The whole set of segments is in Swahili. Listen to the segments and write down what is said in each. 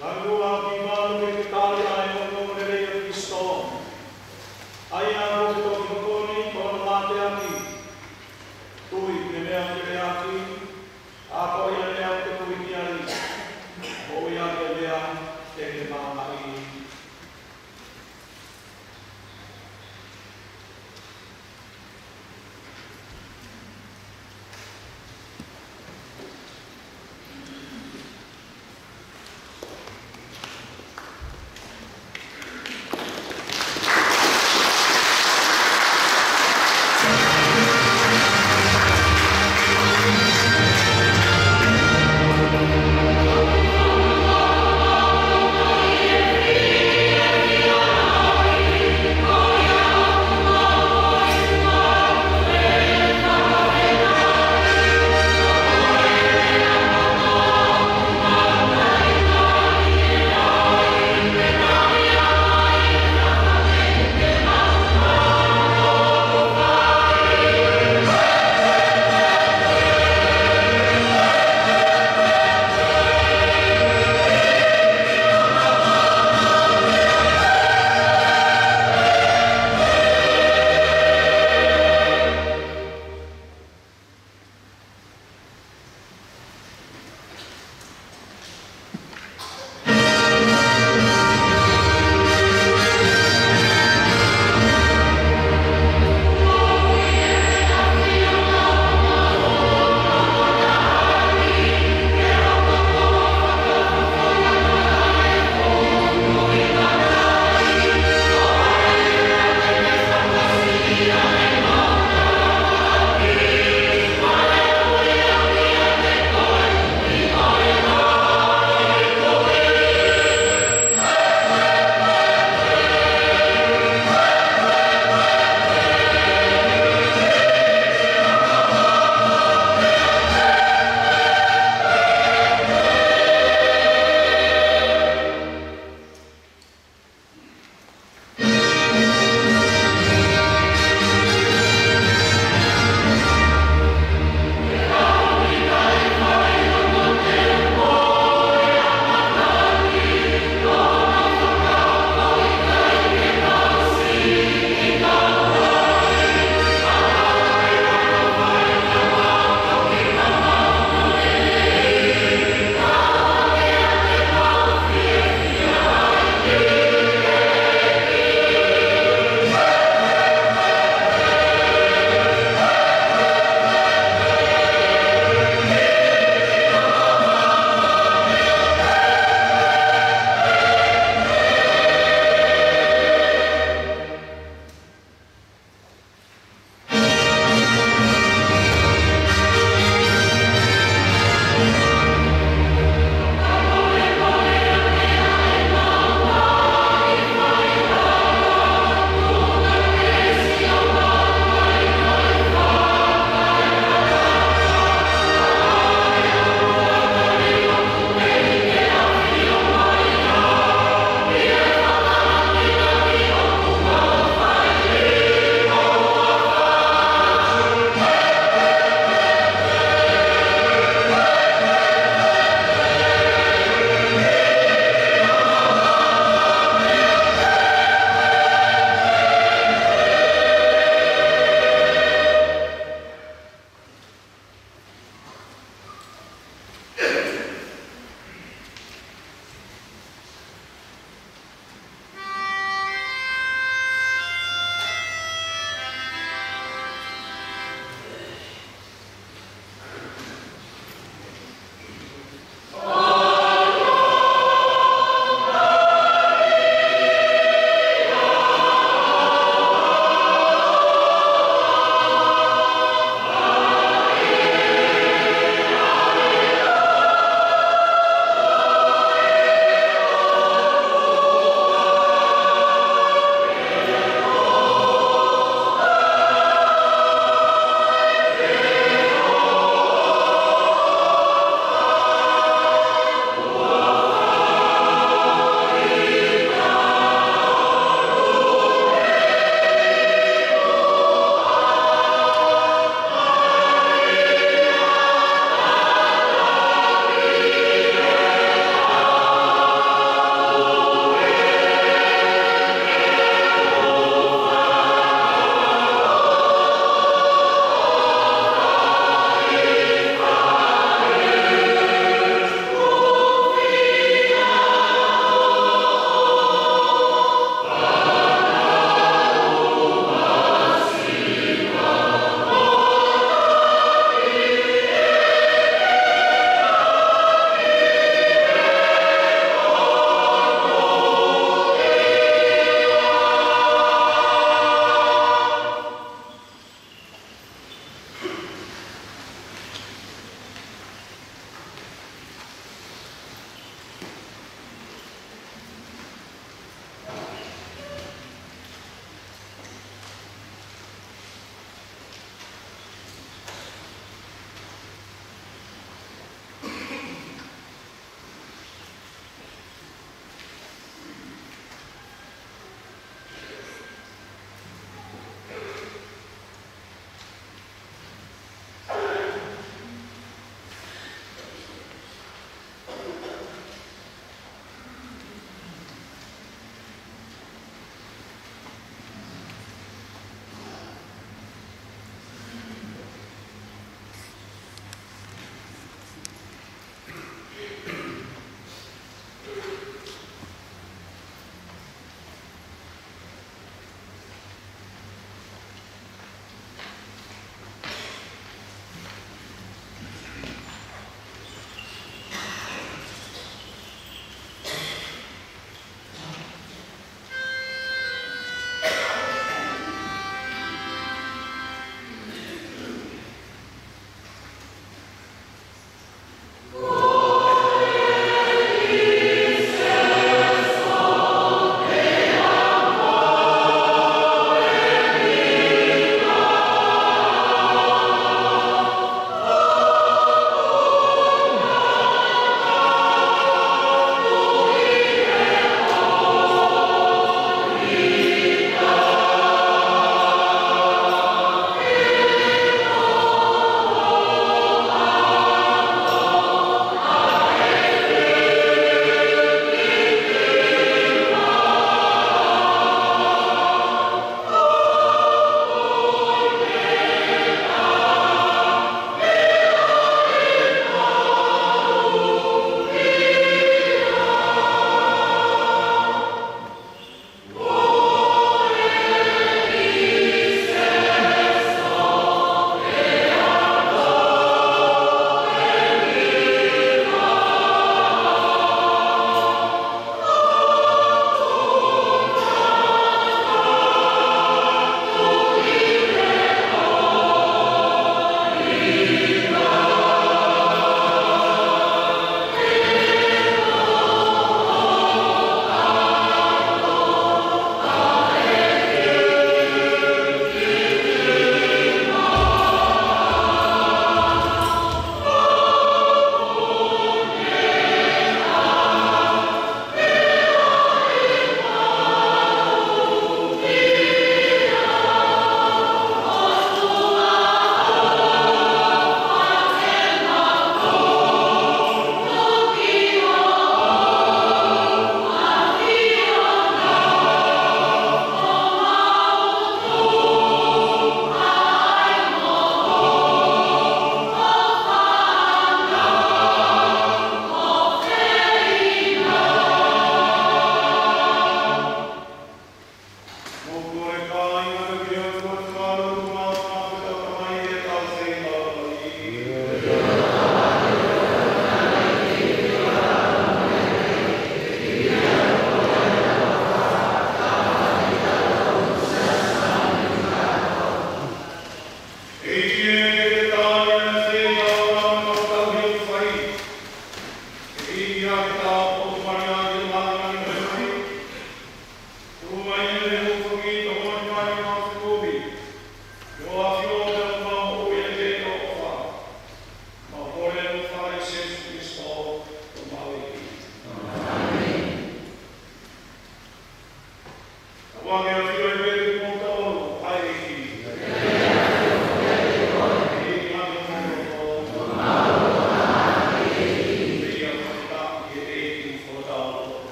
Langua ki malu e te tāle ai o no rere o Kristo. Ai a rote o ki hokoni ko na mate aki. Tui te mea te mea aki. A ko ia mea te tui ki ari. O ia te mea te te mātai.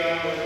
Amen.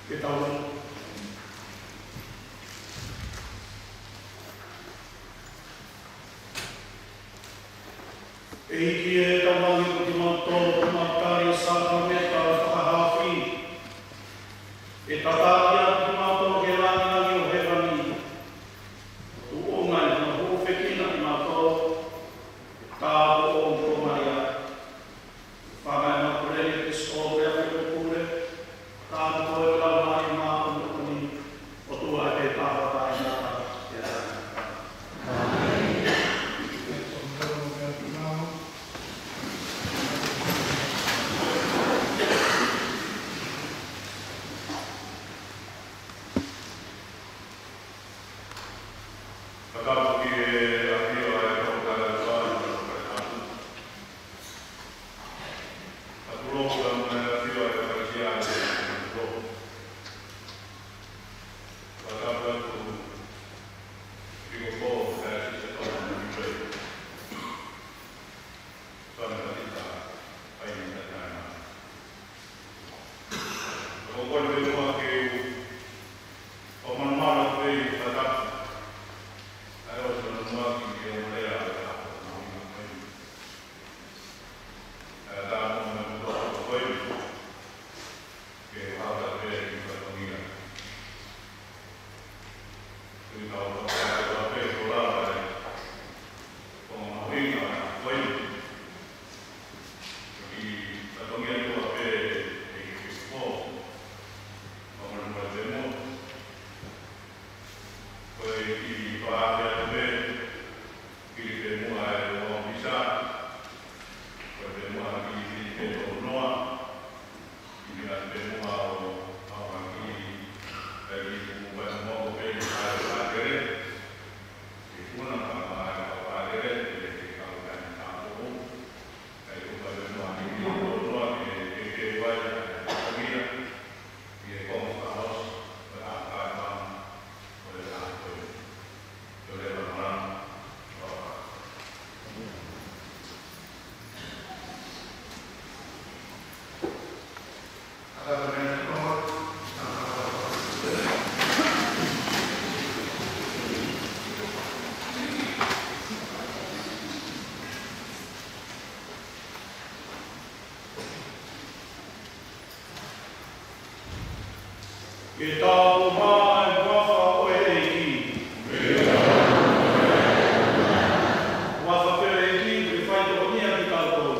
Ke tau. E hiki e tawangi ko ki mātou mātari sa kameta whakahawhi. E tataki atu ki mātou ke rangi o he rani. Tu o ngai na hōwhekina ki mātou. Tāpo o mtomaria. Whangai na kurere ki skōpea ki o kure. Tāpo e lau mai mā o mtoni. O tua e tāwata i nā. E tāu mai wafa o e eiki. Wafa pere eiki, e whai toko nia ki tātou.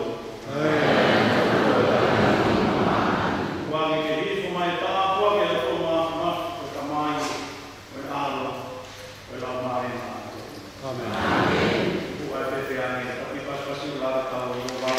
Wangi ke hifo mai tāpua, ke a tō mafu, o ka mai, o e alo, o e lau mai nā. Amen. Ua e pepe ane, tapi paspasi o lada tau i o wau.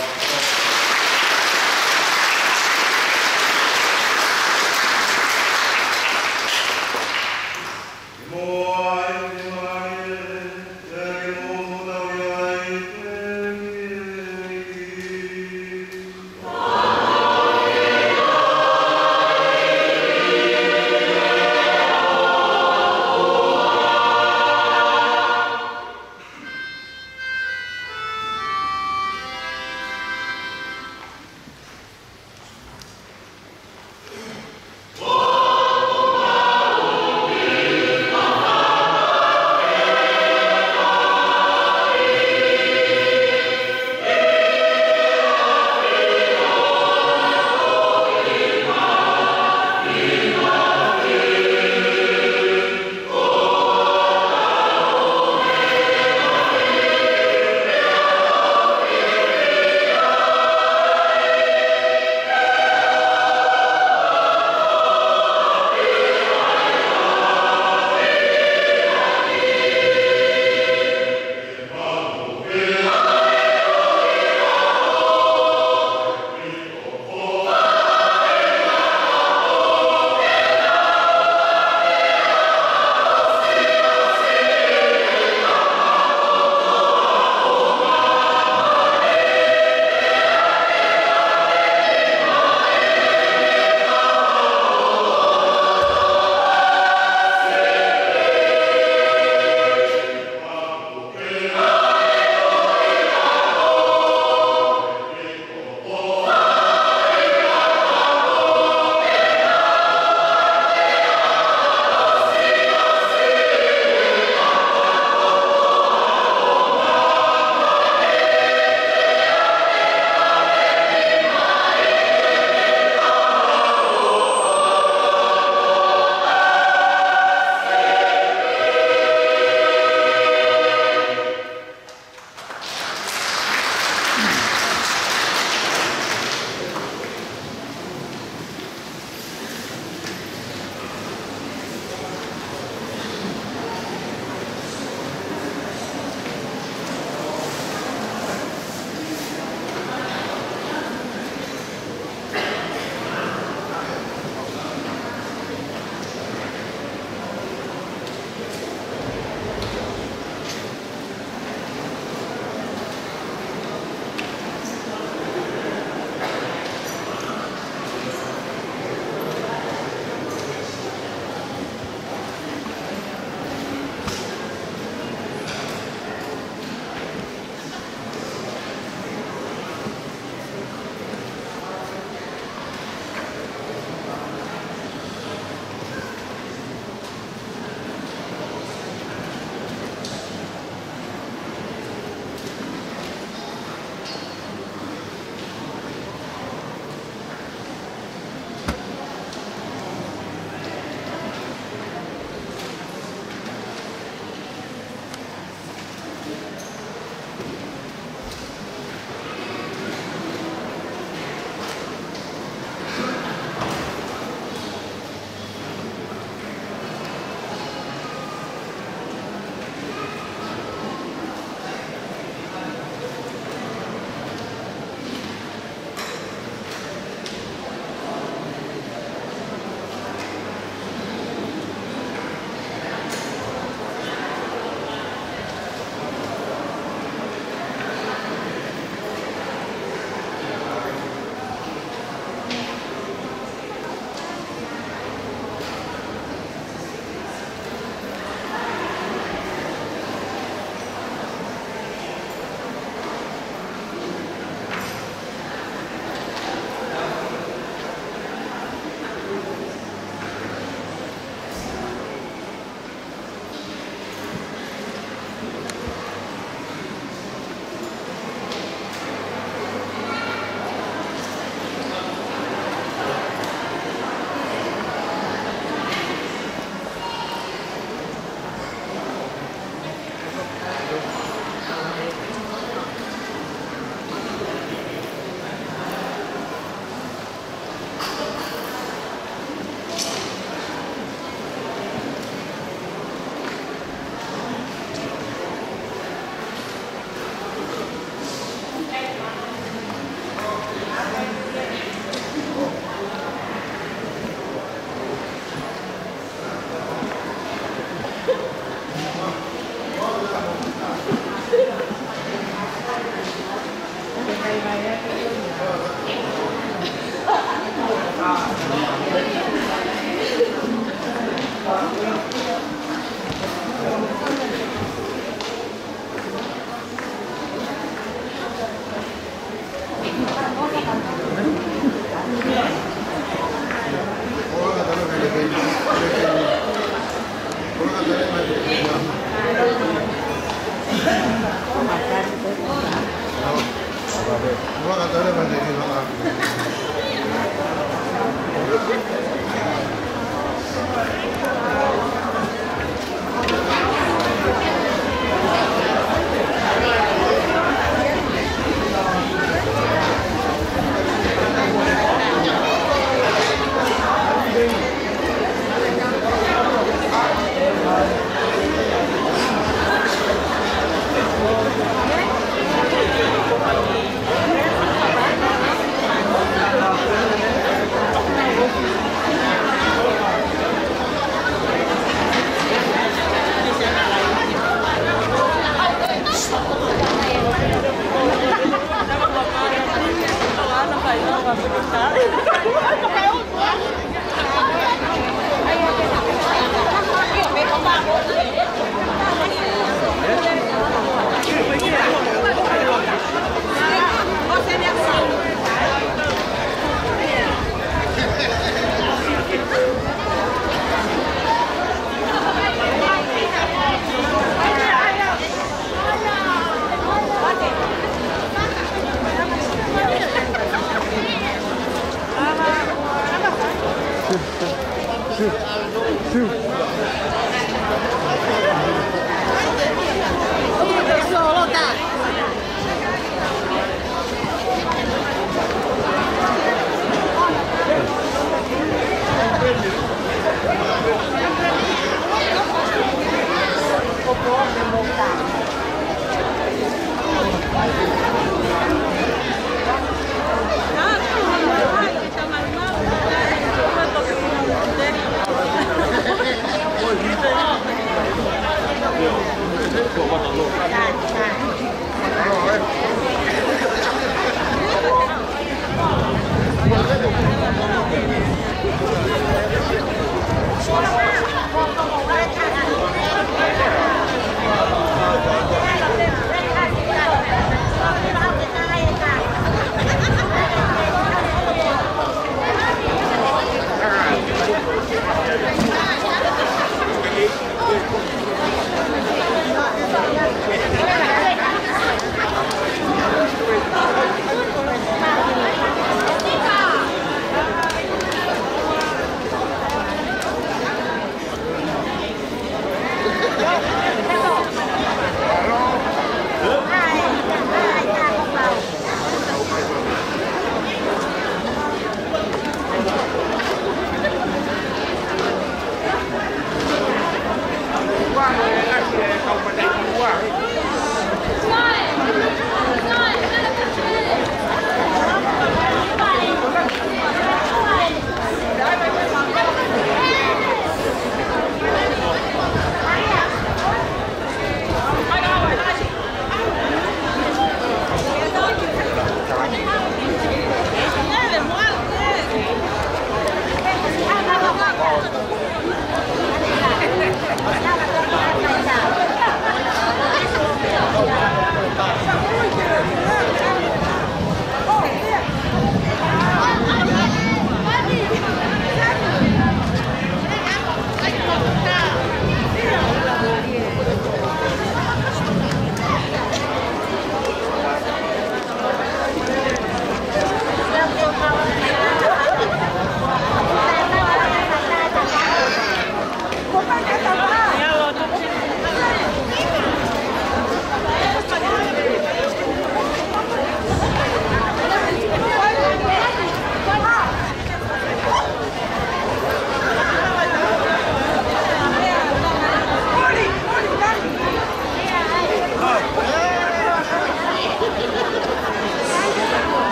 Solo dai.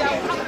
Gracias.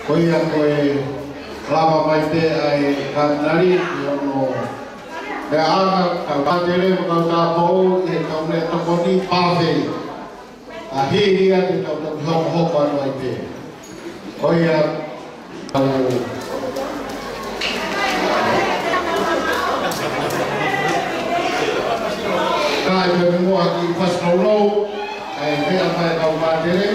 Koia koe lava mai te ai kanari i ono me aga ka katere ka ka pou e ka ne to koni pave a hiria te to ho ho pa mai te koia kai me mo aki pasolo ai me apa ka katere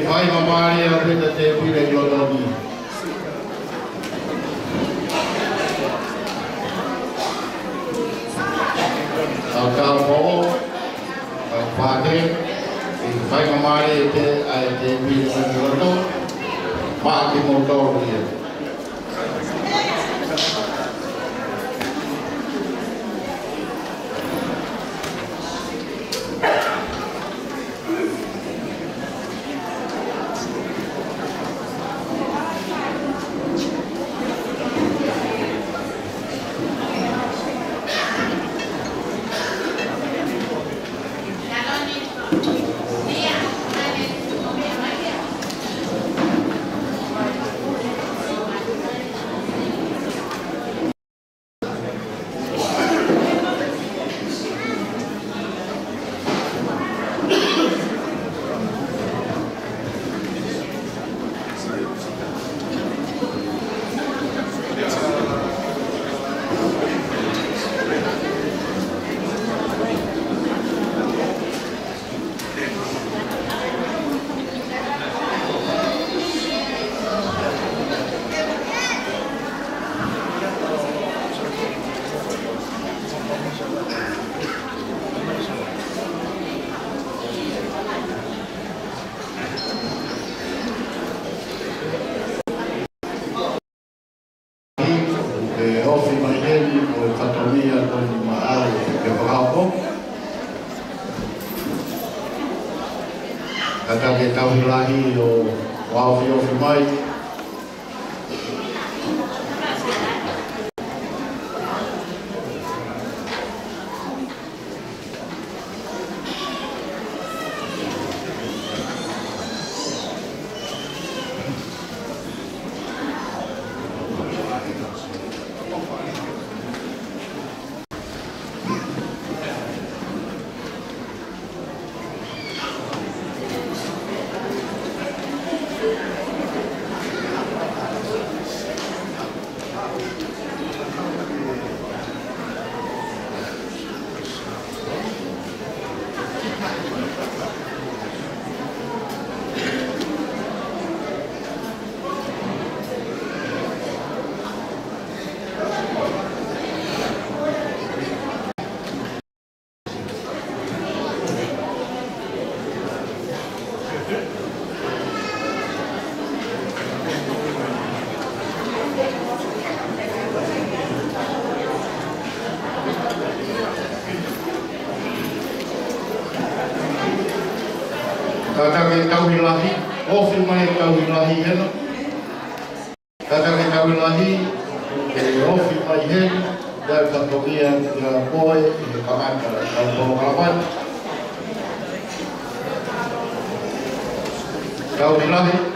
Vai mamari a preta te pire glodoni. Al calmo, al padre, vai mamari te a te pire glodoni. Ma che motori. Kata ke tauhilahi o waofi mai. Kata ke tauhilahi, ofi mai tauhilahi hena. Kata ke tauhilahi, ke ofi mai hena, dari katokia ke koe, ke kamata, dan pengalaman. Tauhilahi.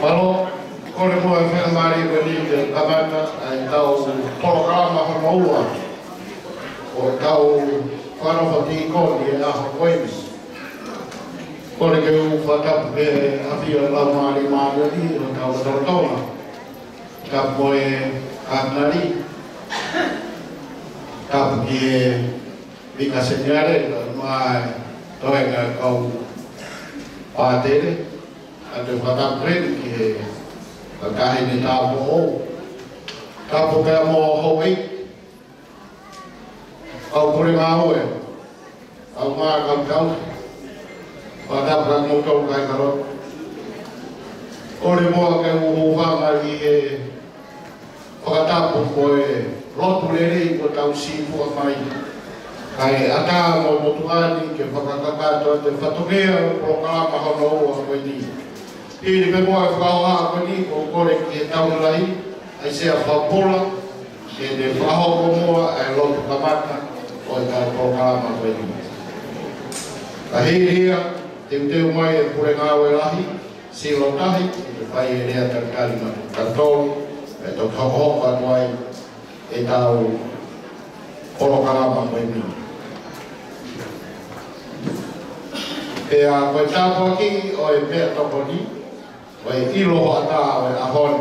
Malo, kore mua e whenamari wani te kamata ai tau programa hamaua o tau whanawhati koni e aho koenis. Kore ke u whatapu ke awhia lau maari maari o tau torotona. Ka moe kāpnari. Kapu ki e Vika Senyare, mai toenga kau pātere. Ate whakapren ki he kahi ni tāpo o. Tāpo pēr mō hoi. Kau kore ngā hoe. Kau ngā kau tau. Whakapren mō kau kai karot. Kore mua ke uhu whanga i he whakatapu ko e rotu lere ko tau sifu a mai. Kai ata mō motuani ke whakakakato te whatokea o programa hono o a koe ni. Hiri me moa e whakaoha koe ni o kore ki e taunalai, ai sea whapola, ke te whahoko moa e lotu kamata o e kai programa koe ni. Ka hiria, te uteu mai e pure ngāwe lahi, silo tahi, te pai e rea tarikari ma kartolu, e tau whakahoka tuai e tau programa koe ni. E a koe tāpua ki o e mea toko ni, o e iloho ata o e ahon,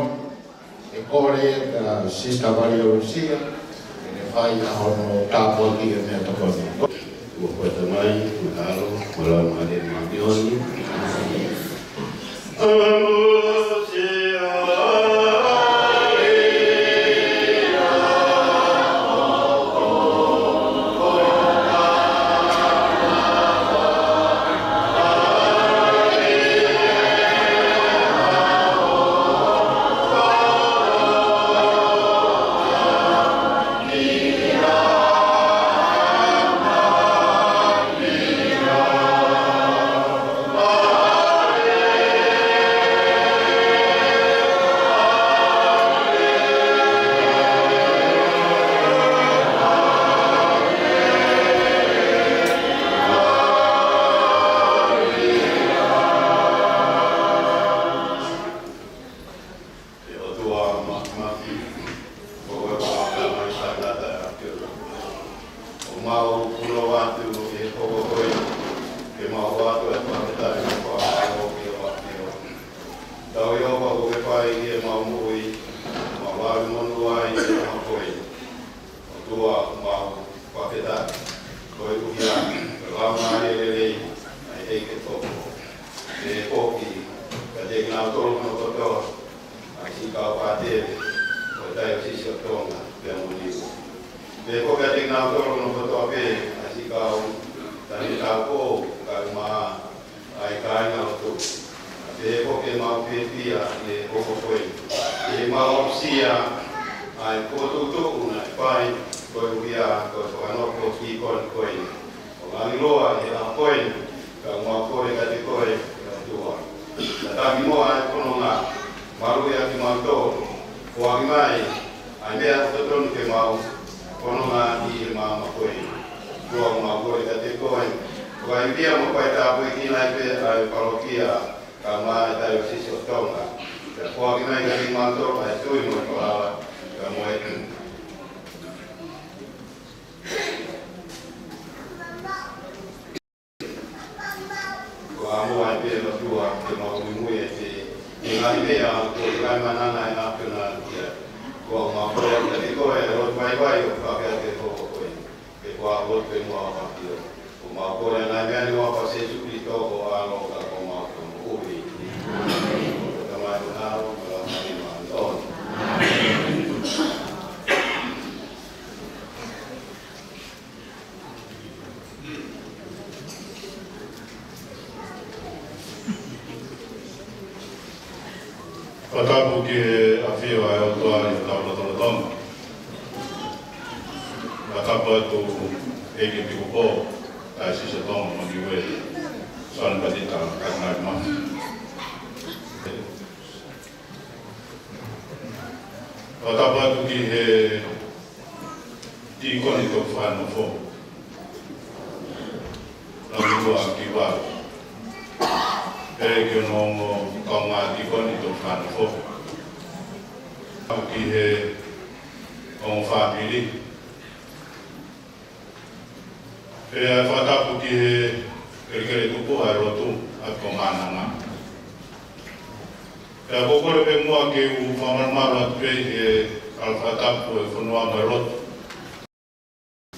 e kore e ka Sista Maria Lucia, e ne whai ahon o tāpua ki e mea toko ni. Ua koe te mai, mahalo, mala mahale mahioni. ma ai kai na to te ko ke ma pia le ko ko e ma opsia ai ko to una pai ko ia ko no ko ki ko o ani loa e a ko ka ma ko e ka te ko e tua ta mi mo ai ko no nga maru ya ki ma to o ai mai ai me a to no ke ma ko no nga ni ma ma ko ko ma ko e ka te ko ko ai via mo pai ta po ki nai pe ai parokia ka ma ta yo si so tonga ko ai mai ka ki ma to ai tu mo ko ka mo e amo ai pe no tua ke ma o mu e te e ngai me a ko ngai manana e a pena ia ko ma ko e ko e ro vai vai o ka ke ko ke ko a ro pe mo a ki o ma ko e ngai me ani o pa se su ki to ko a lo ka ko ma ko o ri ka ma na ro ka ma ni ma on Patapu ke awhio ai o toa i taula tola tonga. Patapu atu eke piko po, ai sisa tonga mo ni ue. Soan patita kaknai ma. Patapu atu ki he ti koni tō whāna fō. Nami tua ki wāru. Pere ki no mo kaunga ki koni tō whāna fō. Ki he o whāpiri. Pere ai whatapu ki he kere tupu ai rotu a ko mānanga. Pere kokore pe mua ke u whamaramaru atu pe he al whatapu e whanua mai rotu.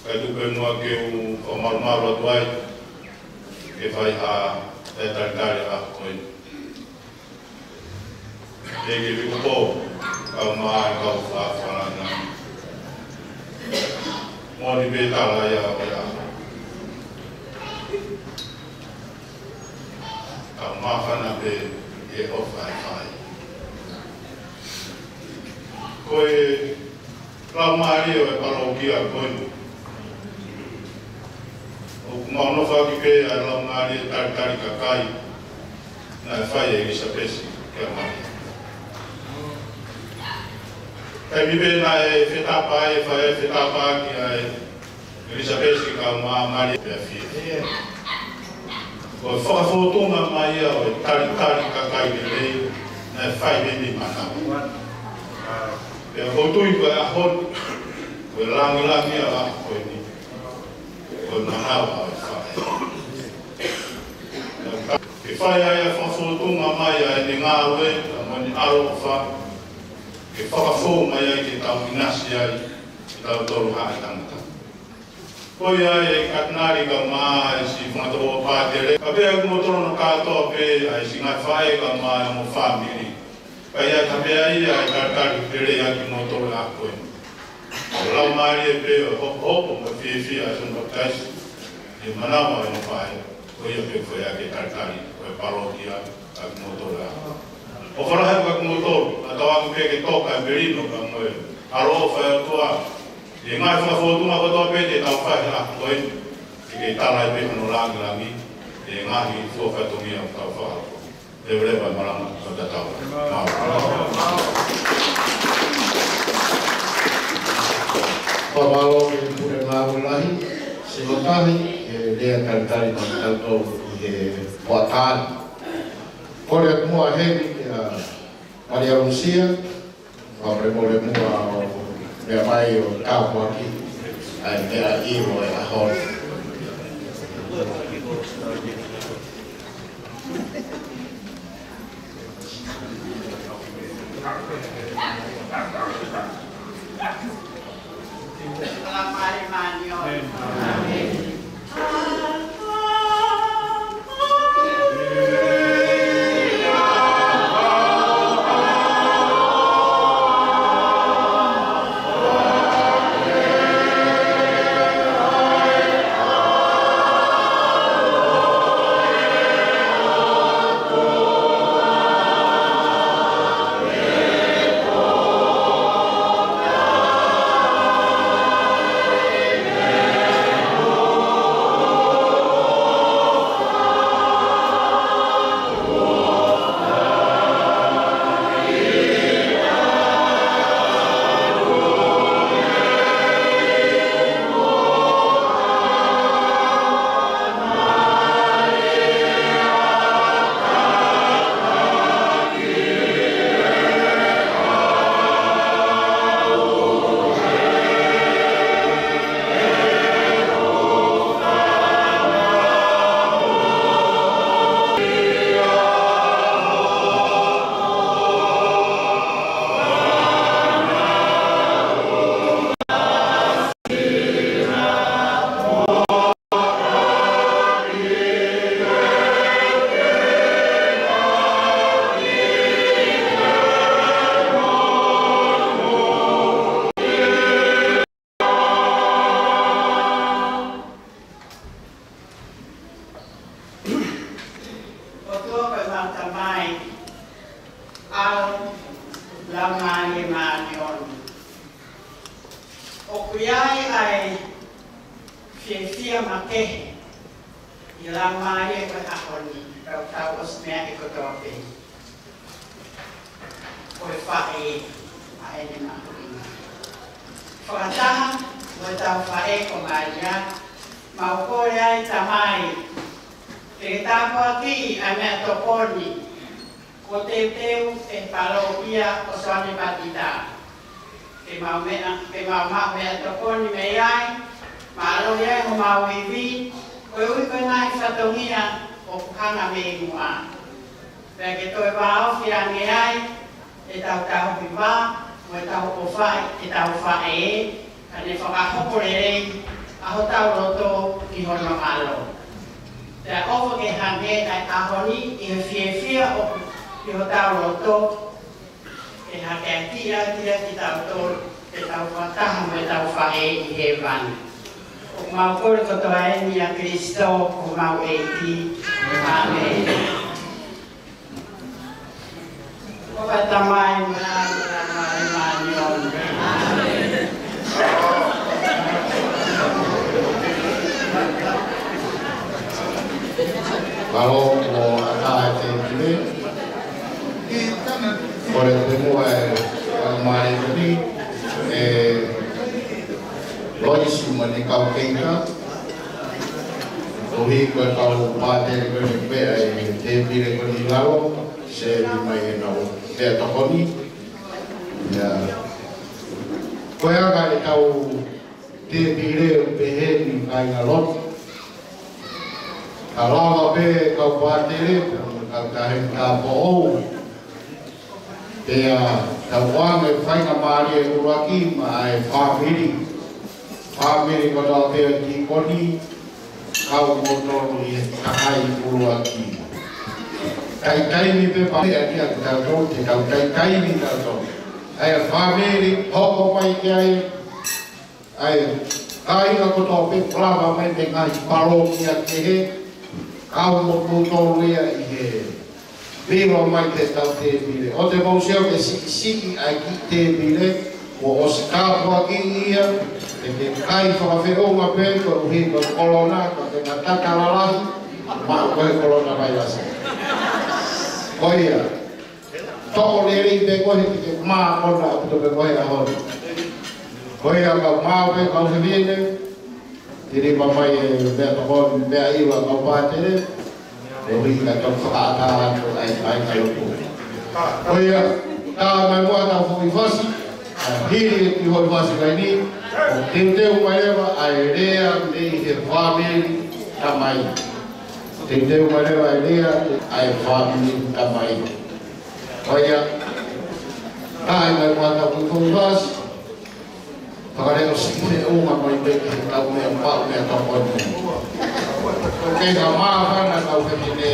Kai tupe mua ke u whamaramaru atu ai e whai ha e taritari a koe. E ke viku pō, kau maa e kau whāwhana. Mōni pe tāla ia o ia. Kau maa whana pe e o whai. Koe, rau maa rio e paro kia koe. Maono whaki pe a lau ngāri e taritari kakai na e whai e gisa pesi kia mai. Kai mi pe na e whetapa e whai e whetapa ki a e gisa pesi ka ngāri e whie. Ko e whakawhotonga mai a o e taritari kakai ke rei na e whai me mi mana. E a kotui koe a hon, koe langi a a koe ni. Koe manawa a e whai ai a whawhotunga mai ai ni ngā ue, a mani aro wha, e whakawhou mai ai te tau inasi ai, te tau toru hae tangata. Koi ai e katnari ka maa e si whanatoa pātere, ka pēa kumotoro no kātoa pē ai si ngai whae ka maa e mo whamiri. Kai ai ka pēa i ai karkari pere ai ki motoro a koe. O lau maari e pēa hopo mo whiwhi ai son baptaisi, e manawa e mo whae. Koia pe foi a ke tartari, koe parokia, a kumotora. O wharahe ka kumotoru, a tawangu pe ke toka e berino ka moe, aro whae atua. E ngai whakawhotunga kotoa pe te tau whae a koe, e ke tala e pe hano rangi, e ngahi fua whaitongi au tau whae. E urewa marama, o tatau. Pamalo e pure ngāwelahi, se notahi, lea taritari ma tātou e poatari. Kore at mua hemi ke a Maria Lucia, ma premore mua o mea mai o Kāpuaki, ai mea iho e ahori. tamai al lamai manion. O kuiai ai fia make i lamai e kahoni tau osmea e kotope. Koe whae a ene mahurina. Whakataha mo tau whae ko Maria, mau kore ai tamai. Te tāpua ki a mea toponi, ko te teu e palo ia o soane batita. Ke mau mea toponi me ai, ma alo iai ho mau iwi, koe ui koe ngai whatongia o kukanga me mua. Pea ke toi wāo ki ange ai, e tau tau piwa, mo e tau o whai, e tau whae e, ka ne whakahopore rei, aho tau roto ki hono malo. Te ofo ke hange ai ahoni i he o i ho tau roto, ke hake a tia ki tau tō, ke tau whataha mo e tau whae i he wani. O mau kore kotoa e ni a Kristo, o mau e ki. Amen. O ka tamai mai manion. Amen. Kalau mo ata te kile, kore te mua e mare kini, loisu mani kau keita, ohi koe kau pātere koe ni pea e te pire koe ni lau, se ni mai e nau pea tokoni. Koe aga e kau te pire o pehe ni kai ngā lotu. Ka lawa pe kau pātere, kau tahe ka po'ou. Pea tau wange whainga maari e uraki ma e whāmiri. Whāmiri ko tau pea ki koni, kau motoru i takai uraki. Kaikaini pe pa e kia tau tau, te kau kaikaini tau tau. Ai whāmiri, hoko mai ki ai kainga ko tau pe plava mai te ngai paro ki a kehe, kau mo tōru ia i he piro mai te tau te pire. O te mauseo ke siki ai ki te pire, o se kāpua ki ia, e ke kai whakawhironga pē, ko ruhi ko kolona, ko te ngataka lalahi, ma koe kolona mai lasa. Ko ia, toko leri pe kohe ki ke maa kona a puto pe kohe a hori. Ko ia kau maa pe kau se viene, tiri mamai e mea tokon, mea iwa kau pātere, e hui ka tau whakaata atu ai ka lupu. O ia, tā mai mua tau whui whasi, hiri e ki hoi whasi kai ni, o teu mai rewa ai rea me he whamiri ka mai. Teu mai rewa ai rea ai whamiri ka mai. O ia, tā mai mua tau whui whasi, whakareo sikine unga mai peki tau mea mpau mea tau koni. Kei ka maa whana tau whenine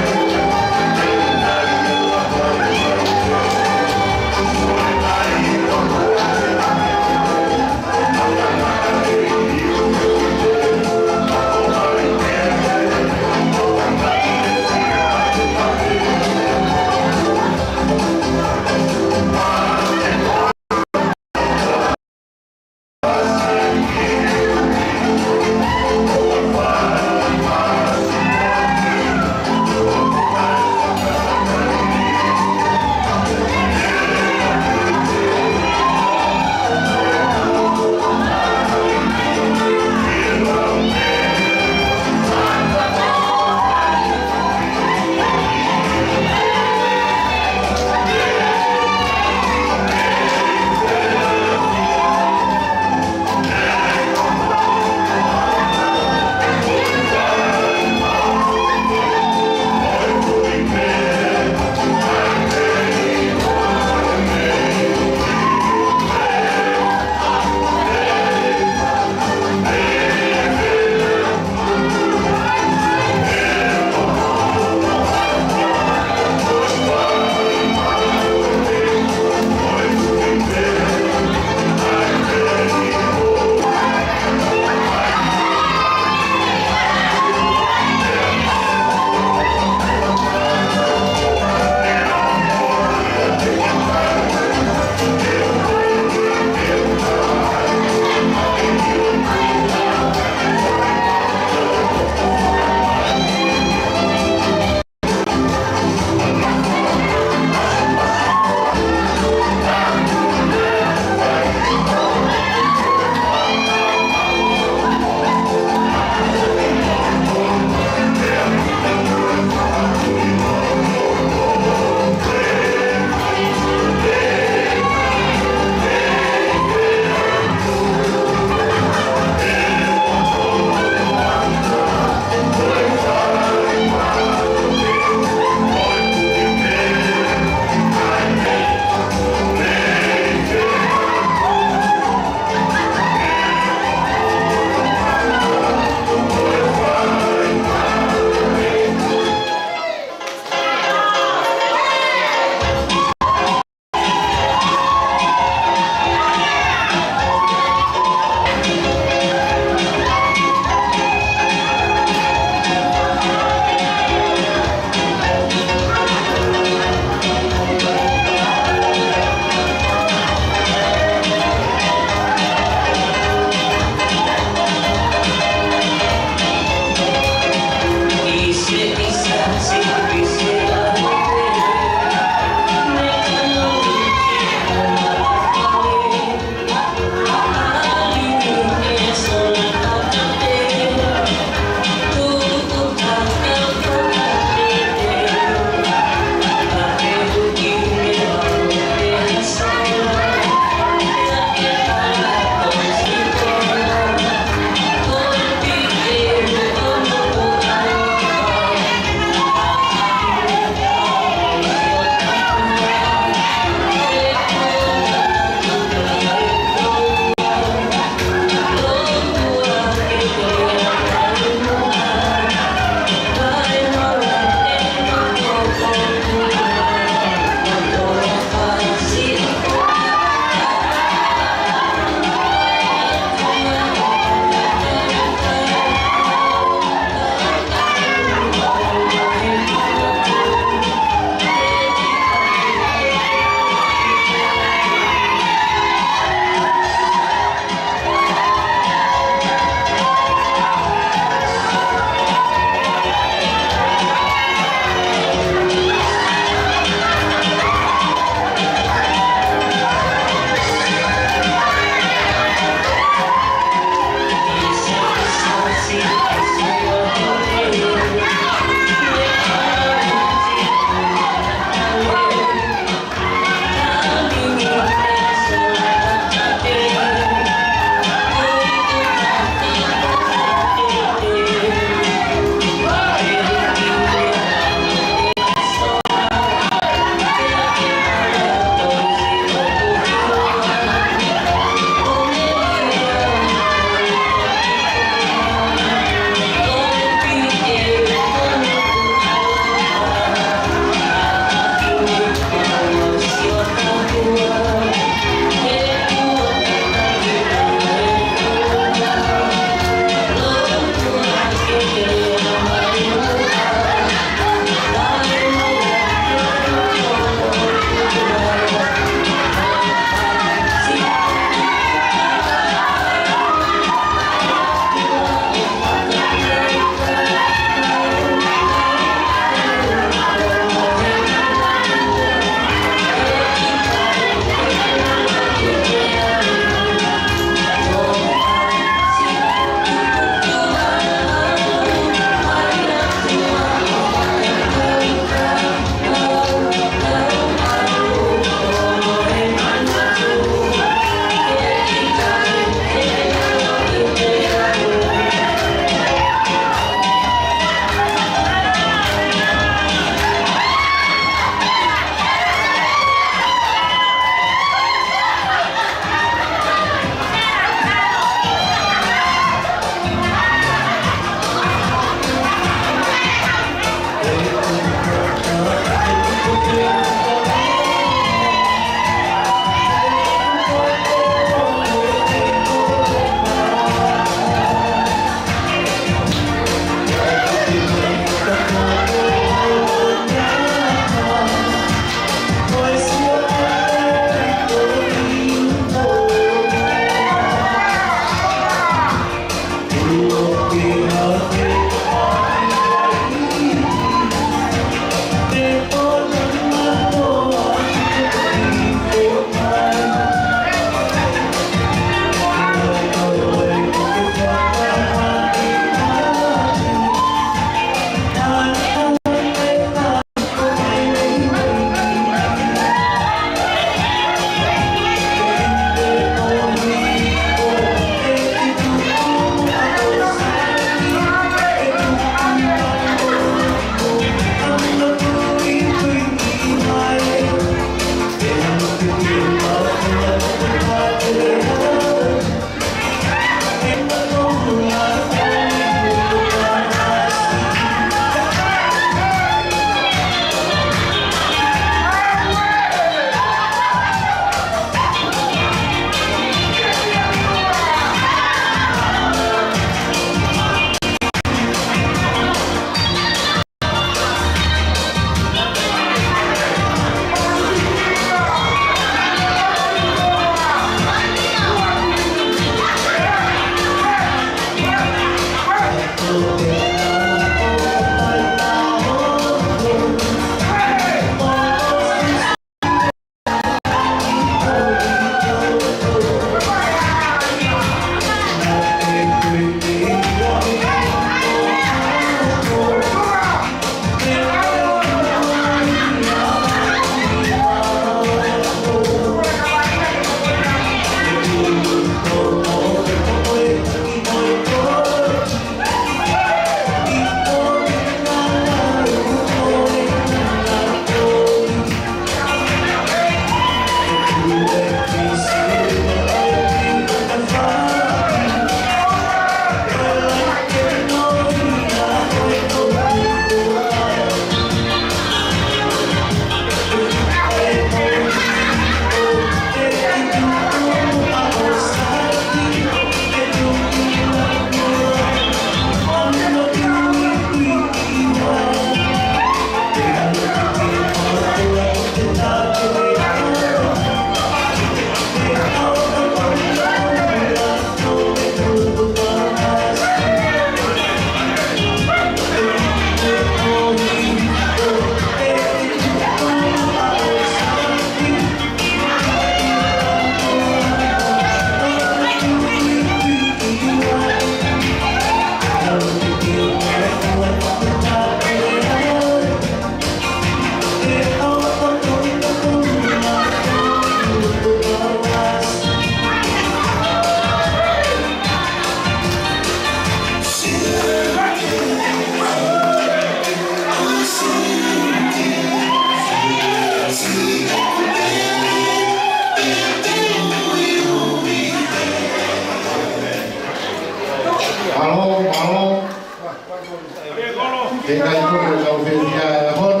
Thế này không được đầu về nhà hơn.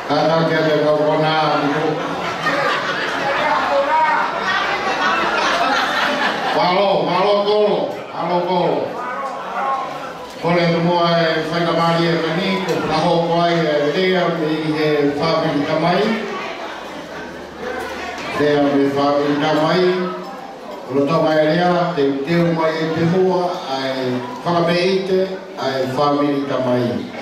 Karena kita corona itu. Halo. Boleh semua saya kembali ini ke Perahu Kuai dia di Fabrik Kamai. Dia di Fabrik Kamai. Kalau tahu dia dia mai semua ai Fabrik ai Fabrik Kamai.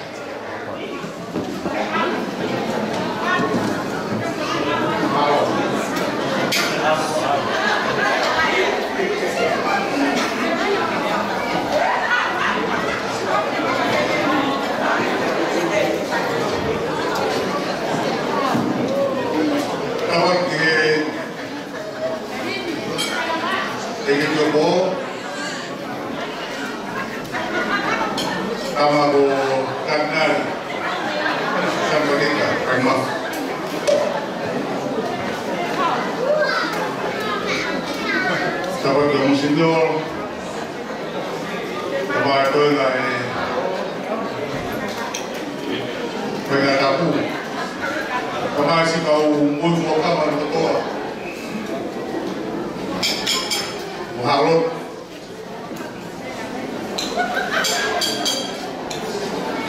Sama bu Karnal sama kita Pemah. Sama kamu sindor, sama itu lagi pengetahu. Sama si kau muncul kamar ketua, muhalot.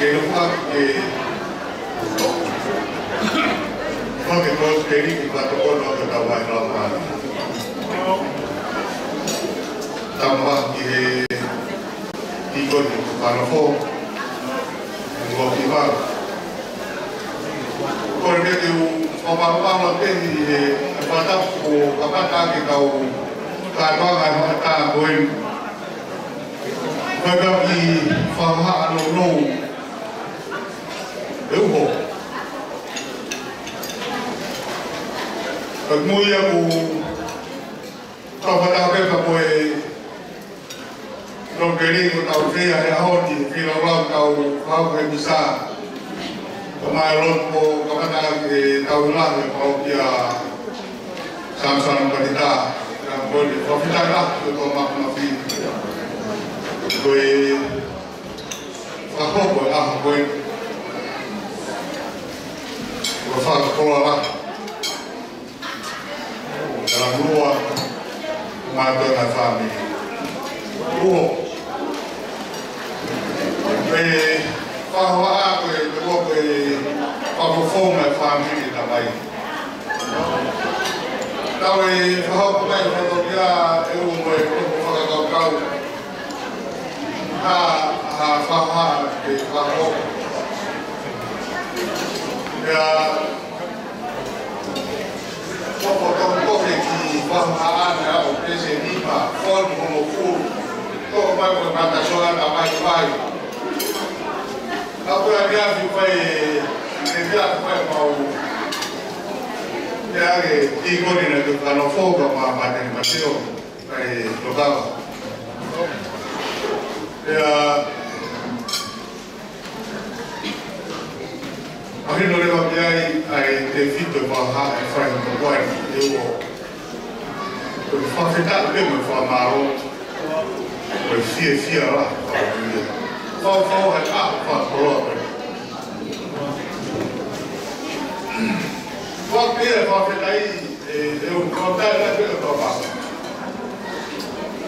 Que lupa que todos querían que cuatro pueblos que estaban en la mano. Tambah que tiga ni panafo, ngopibar. Kalau dia tu apa-apa nanti pada apa que kau kawan kata koin, bagi faham anu Euro. Pagmuya ko kapatake kapoy nung galing ko tao siya ay ahon di pinawag tao kawag bisa kumailot po kapatake tao lang kung kaya samsang panita na po di kapita na ito makamafi ko'y ako po ko'y Rasa keluar dalam luar mata nafami luar bahwa aku luar perform nafami kita baik tapi bahwa baik kalau dia umur kalau kau faham di bahwa ya pokok ki bahan ya operasi lima form homofu to mai implantação da mais vai agora dia vai mau ya que digo ni na do fogo ma matemação vai local ya Aku nak lewat dia, David berbahagia dengan perempuan dia. Berfakta lebih berfaham, berfia lah. Fau ada apa kalau? Waktu dia fakta ini, dia kontak lagi berapa?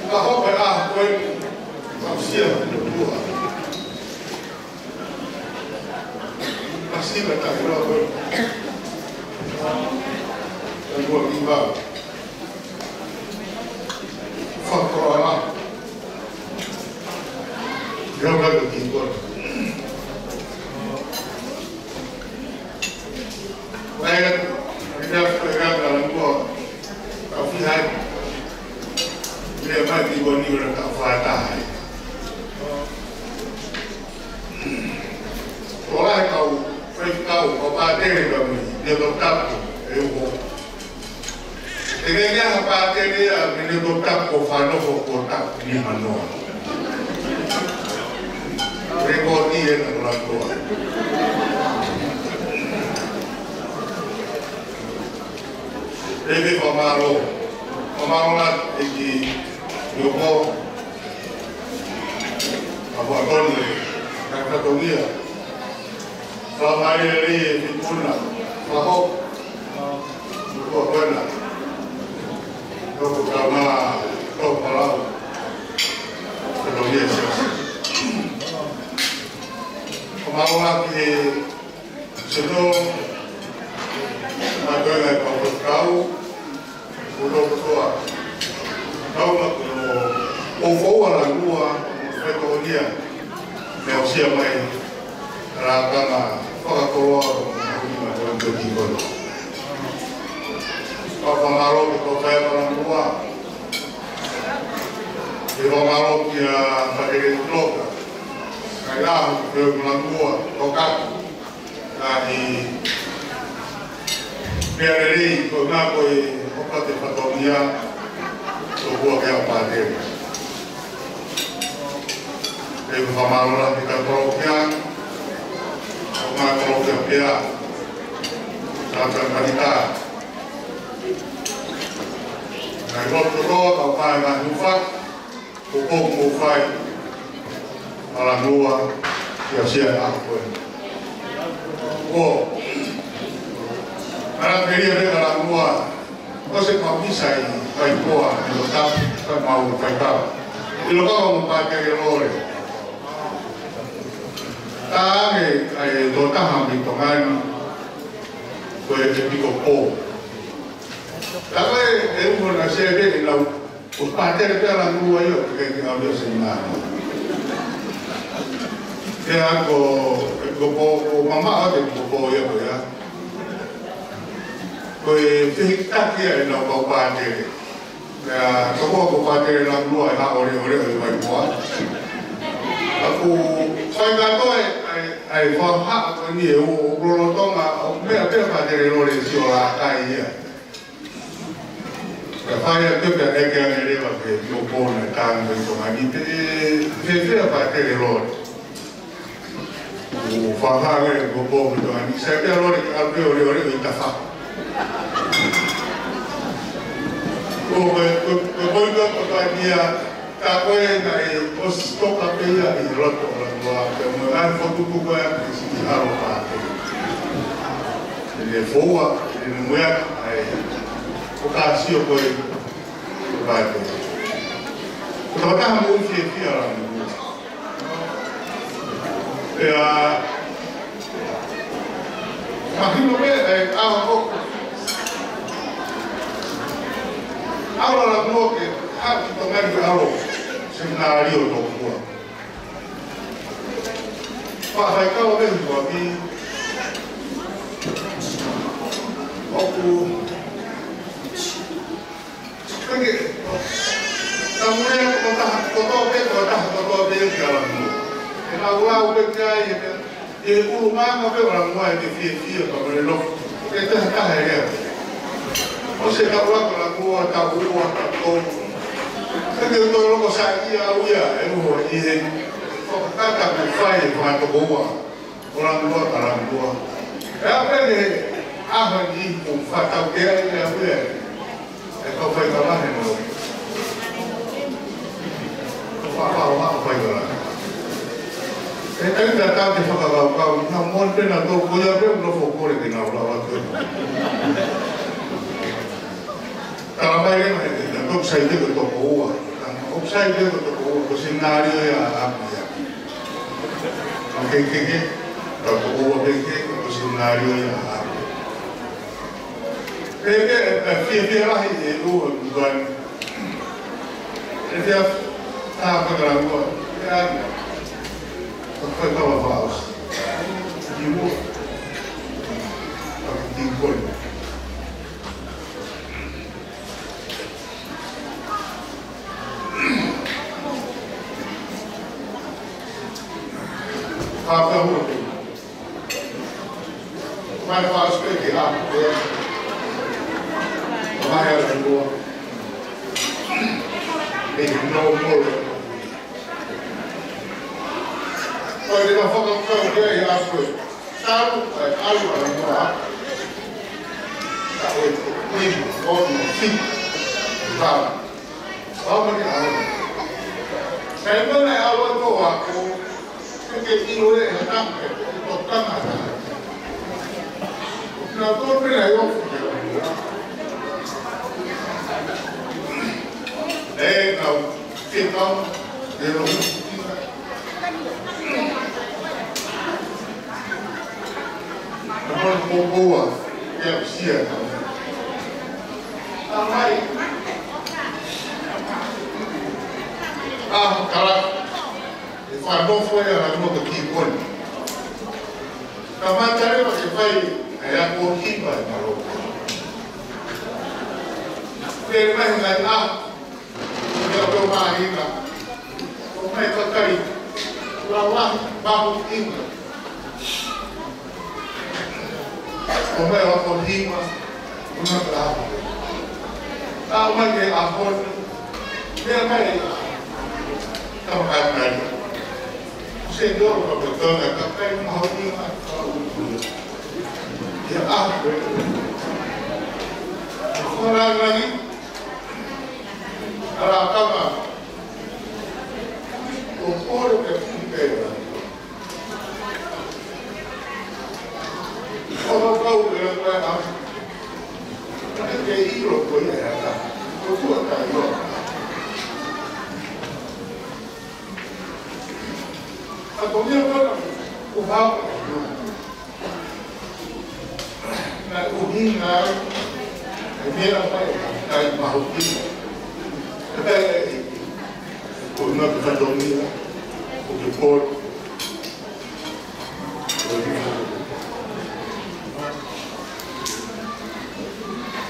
Kalau kau fia berdua. Pasti betul kalau buat imbau, faktor apa? Dia berlaku imbau. Baik, kita pegang dalam buat kafiat. Dia mati buat ni orang kafatah. Orang kau tahu apa dia dia tetap eu Dengan apa dia menetapkan kofano kota di mana? Rekod ini yang terlalu. Ebe pamaro na iki yuko apa konle kakatongia pamari fituna paho yuko buena yuko kama to parao katongia sasa pamaro na ki sedo magana kwa kau ulo toa kau o foa la lua fetonia me osia mai ra kama foka koloa ni ma ko ndo ki ko pa maro ko fa la lua e ro maro ki a fa de loka kai la ko la lua ko ka ai Pereri ko na ko o te patonia o ko ke apate e ko famalo ki ka propia o ma ko ke pia sa kanita na ko ka pa na nufa ko mo fai ala lua ya sia a ko Ara queria ver a lua, você precisa ir para boa, no tap, para mau, para cá. E logo vamos para aquele lore. Tá, do tahan di tongan, foi de pico po. Tapi eu vou nascer de lá, os padres pela lua eu que havia ensinado. Que o mamá de po eu ya. Koi fihita kia ina ko pate ya ko pate la lua ha ore vai boa aku sai ga to ai fa ha ko ni o lo to ma o me pate lo le si ora kai ya ka fa ya to ka e ka ne le va ke yo ko na tan de ko ma ni te pate lo o fa ha le ko bo to ni se pe lo le ore ta fa Koi ka dia ta koe nai os toka pia I roto la tua ke mo ai fotu ku ko ya si aro pa ele foa ele mo ya ai o ka si o koe ba te ko ta mo fi ara mo ya imagino que a Ahora la nuova che ha tutto meglio a seminario dopo. Ma fai cavo per un po' di perché la mulher todo bem que ela não e na rua o que aí e o humano vê ela não é de fia para ele não porque tá carregado. Você está lá com a rua, está todo. Porque eu estou logo saindo, eu vou ir. Cada vez faz quando boa, quando está na rua. É aprender a fazer com fatal que é a mulher. É que eu fui lá de novo. Foi lá. Ainda está de falar o carro, não monte na tua coisa, eu não vou pôr aqui na aula. Trabalhar em não sai de do boa, não sai de do boa, o cenário é a minha. Não tem que do boa tem que o cenário é a minha. É fia lá e o doan. É fia tá para a rua, é foi para a voz. E o a After working, my father's speaking up there. My husband was making no more. So I didn't fucking go there after. Start with, I was going to go up. That way. Quindi, sì, bravo. Vamos a ver. Saya mana awal tu aku, kerja di luar hendak doktor ada. Nak tu pernah yo. Kau kita di rumah. Kau bawa yang siap. Tamai. Kalau Fado foi a nota que foi. Também cari porque vai a corrida para o. Ele vai lá, eu vou mais lá. Como é que cari? Lá vamos indo. Como é a corrida? Uma brava. Uma que a porta. Ele vai không ai này xe đua và bờ tơ là các cái máu đi mà thì áp không ra cái là các bạn cũng có được cái vấn đề là không câu được là cái ý luật của nhà là có thuốc tại rồi. Cũng như là của bao là cũng như là cái là phải cái bảo hiểm cái này cũng là cái đồng ý là của cái cột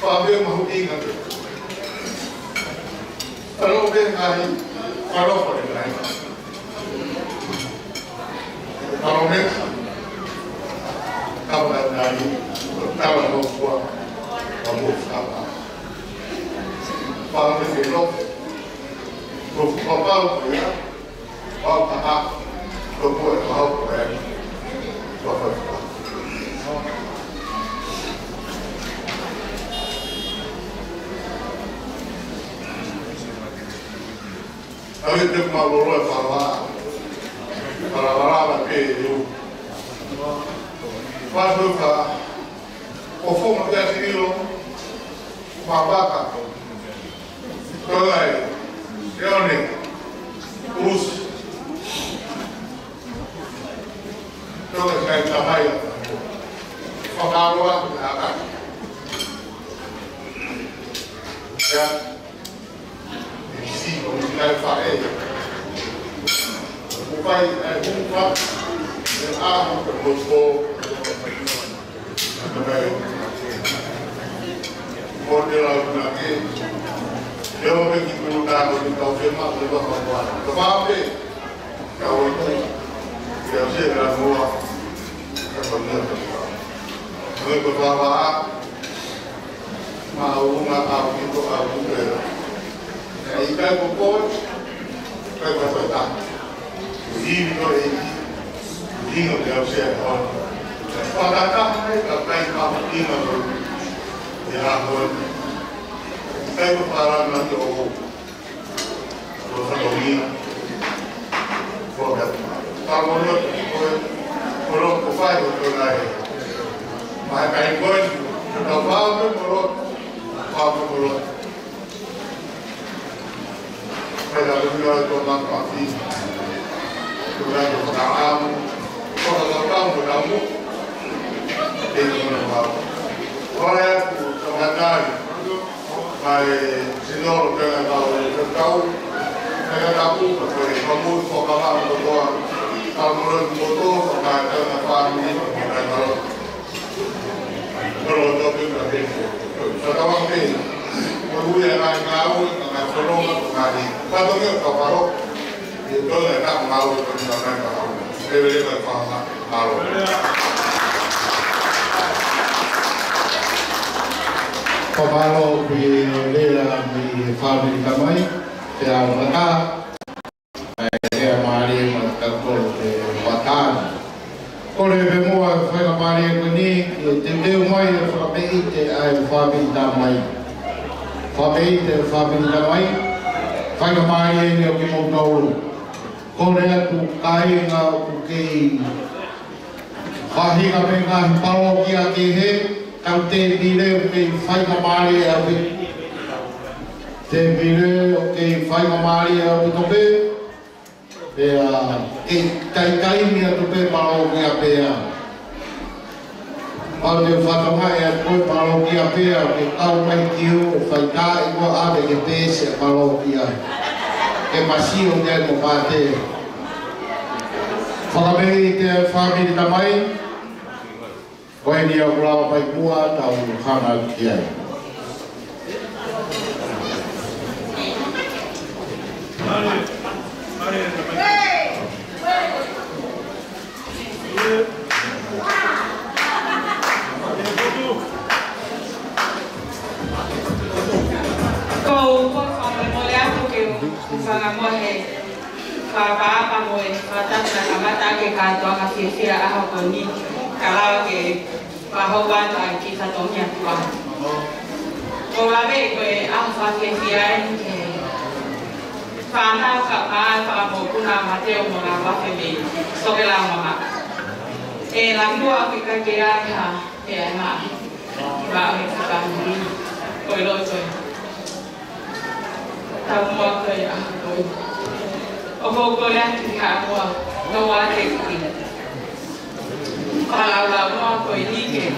và bên bảo hiểm là kalau bên này kalau phải này kalau ni, kalau dari, kalau orang tua, kamu apa? Kalau di sini, kalau dia, kalau tak, kalau dia, kalau Tapi dia mahu luar para que eu faço o fogo de asilo uma vaca toda aí eu nem os toda essa tamanho falava a já sim como se vai fazer vai umpa một cô một điều là cái nếu mà mình cũng đang có những câu chuyện mà mình có hoàn toàn có bao nhiêu câu ấy điều gì là mua các vấn đề người có vào và mà uống mà áo những cô áo cũng được cái của cô cái của phải tặng đi rồi đi ngược đều sẽ thôi và đã các gặp tay vào đi ngược thì làm thôi cái của bà là nó đồ đồ đồng ý của đẹp ta muốn được một lột của phải của tôi này mà cái quên đầu vào cái một lột vào cái một lột bây giờ bây giờ tôi đang quản lý Tuhan berkatakan, kalau kamu berdamu, dengan menambah. Oleh sebenarnya, baik sinor dengan kau, saya tahu sebagai kamu sekolah berdoa, kamu berdoa kepada kami dan kalau tapi berarti sekarang ini, baru yang kau dengan tolong kami, kalau kau baru itu mereka mau berjalan ke awal. Sebelum mereka malu. Kalau di dalam di family kami, saya mereka, saya mari mereka di Watan, Kore me mua e whakamari e kuni, te teo mai e whakapei te ai whapita mai. Whapei te whapita mai, whakamari e ni o ki mōtauru. Kore atu kāinga o kei whahinga me ngāhi parokia ke he, kau te mire o kei whakamari e awi. Te mire o kei whakamari e awi tope, e kaikaini atu pe parokia pea. Pau te whatonga e atu pe parokia pea, ke tau mai kiu, whaika i kua ave ke pēse parokia. Ke masio te mo pāte. Whakamei te whamiri tamai, koe ni au kulawa pai kua, tau hana ki ai. Kau pun kalau boleh aku ke sangat boleh. Apa boleh kata nak mata ke kantor kasih sia aku ni kalau ke bahawan kita tomnya tua. Kalau lebih ke apa ke sia ni fana kapa kamu pun nama teo mona apa ni sokelang mama. Lagi dua aku kerja ya mak. Bawa kita ni koi lojoi. Tahu mau ke aku. Opo ko lang kita mo gawa te ko. Para mo ko ilige.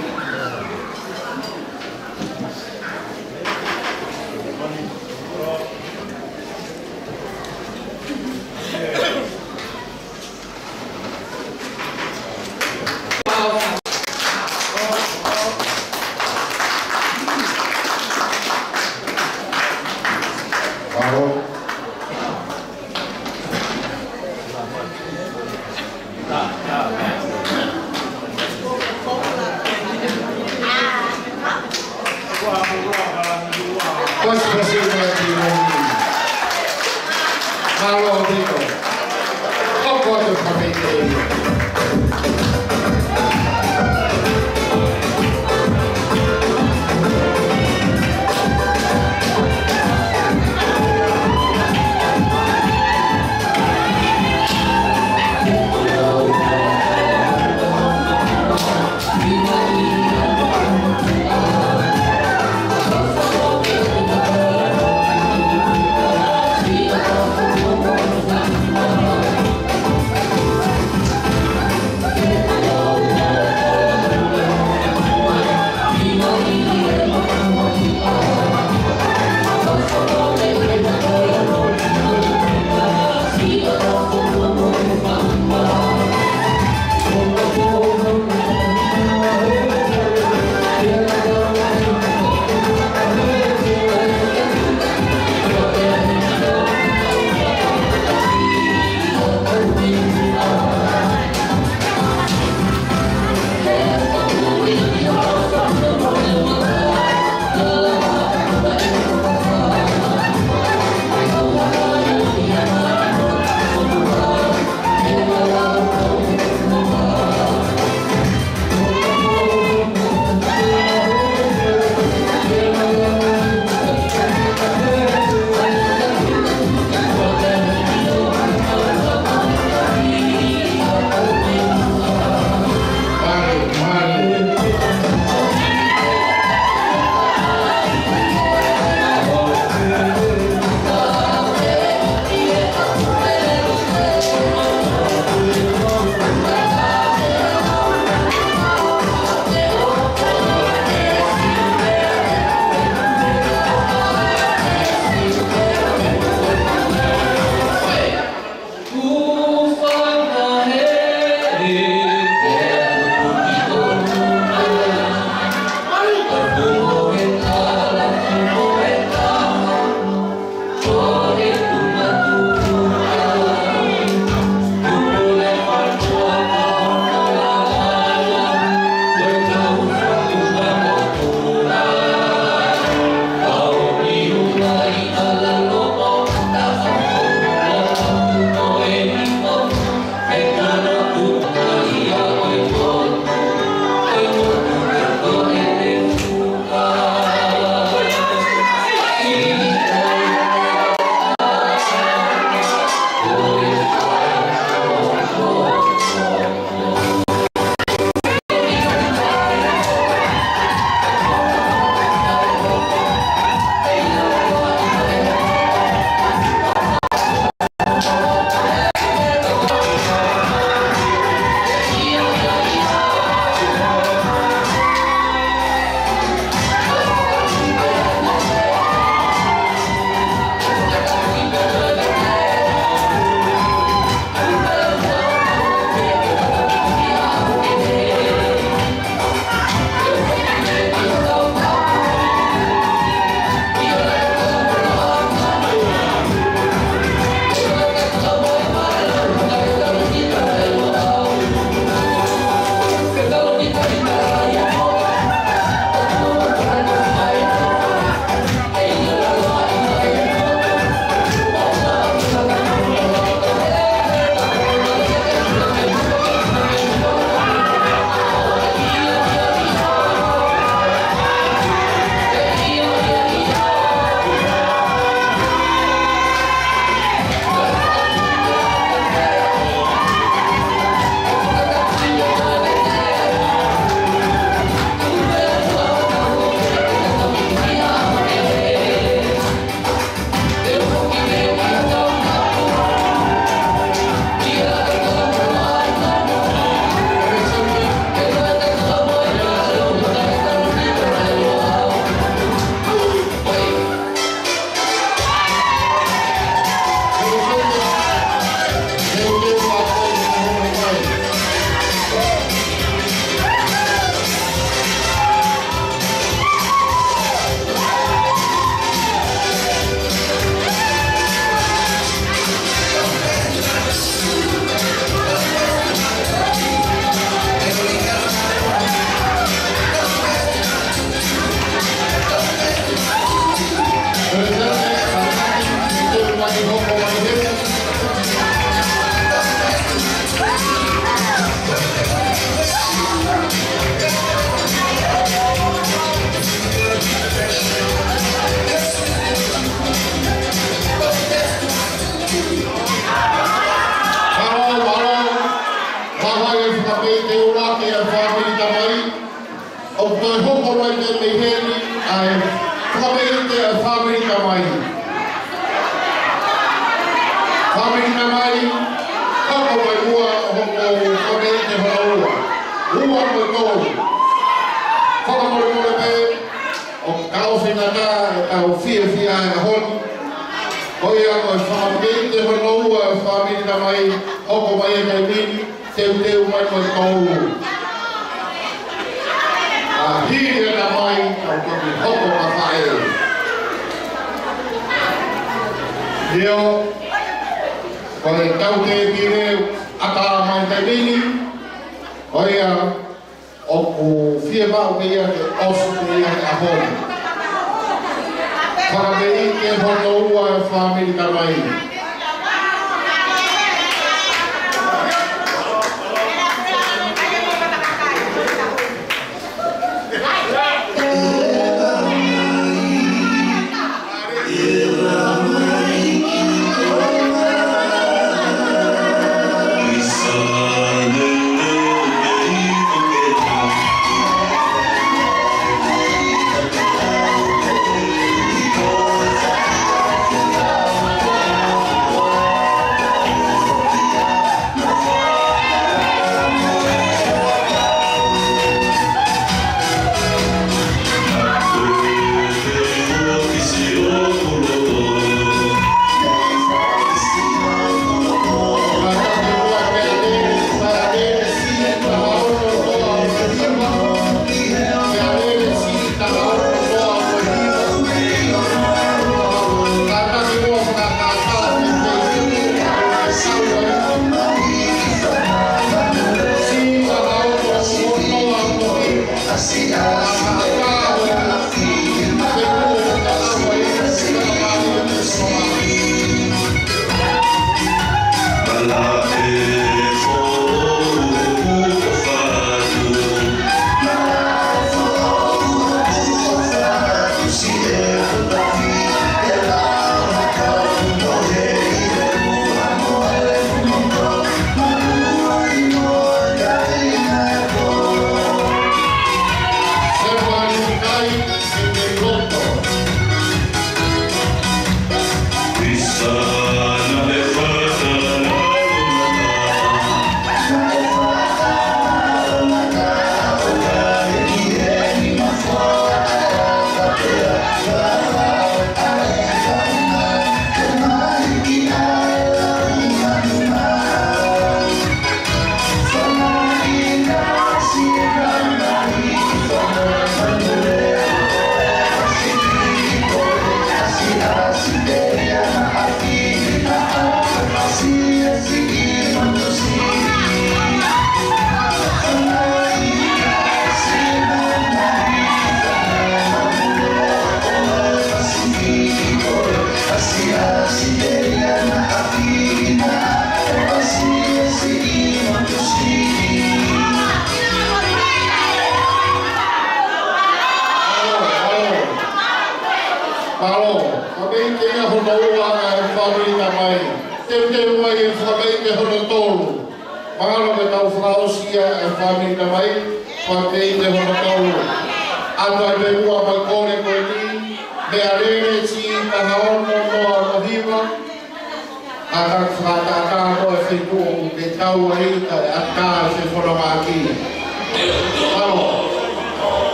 O toi hoko mai te me heni ai whakameite a whamiri ka mai. Whamiri ka mai, hoko mai ua hoko whameite hana ua. Ua mai tōru. Whakamore more pe, o kao whenata e tau whia e honi. Hoi ako e whameite hana ua e whamiri ka mai, hoko mai e kai mini, teu mai tōru. Hiri na mai au toki hoko ka whae. Leo, koe tau te pire aka mai te mini, oia o ku whia mau me ia te osu te ia te ahoni. Whakamei ke hono ua e whamiri ka mai.